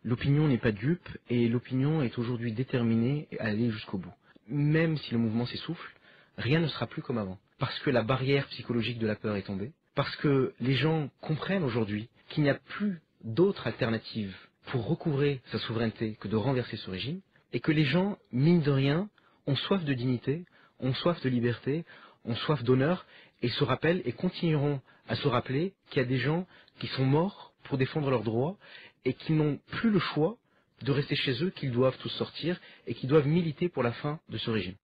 L'opinion n'est pas dupe et l'opinion est aujourd'hui déterminée à aller jusqu'au bout. Même si le mouvement s'essouffle, rien ne sera plus comme avant. Parce que la barrière psychologique de la peur est tombée. Parce que les gens comprennent aujourd'hui qu'il n'y a plus d'autre alternative pour recouvrer sa souveraineté que de renverser ce régime. Et que les gens, mine de rien, ont soif de dignité, ont soif de liberté, ont soif d'honneur et se rappellent et continueront à se rappeler qu'il y a des gens qui sont morts pour défendre leurs droits et qui n'ont plus le choix de rester chez eux, qu'ils doivent tous sortir et qui doivent militer pour la fin de ce régime.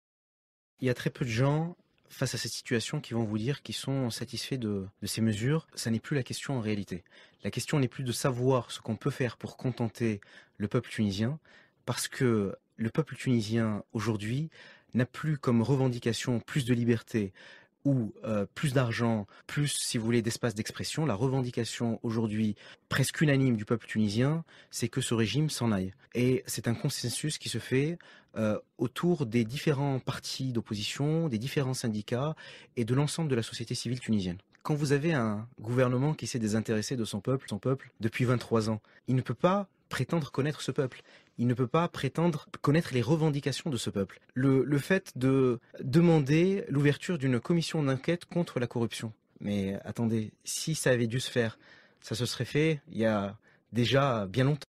Il y a très peu de gens face à cette situation qui vont vous dire qu'ils sont satisfaits de ces mesures. Ça n'est plus la question en réalité. La question n'est plus de savoir ce qu'on peut faire pour contenter le peuple tunisien, parce que le peuple tunisien aujourd'hui n'a plus comme revendication plus de liberté ou plus d'argent, plus, si vous voulez, d'espace d'expression. La revendication aujourd'hui presque unanime du peuple tunisien, c'est que ce régime s'en aille. Et c'est un consensus qui se fait autour des différents partis d'opposition, des différents syndicats et de l'ensemble de la société civile tunisienne. Quand vous avez un gouvernement qui s'est désintéressé de son peuple depuis 23 ans, il ne peut pas prétendre connaître ce peuple. Il ne peut pas prétendre connaître les revendications de ce peuple. Le fait de demander l'ouverture d'une commission d'enquête contre la corruption. Mais attendez, si ça avait dû se faire, ça se serait fait il y a déjà bien longtemps.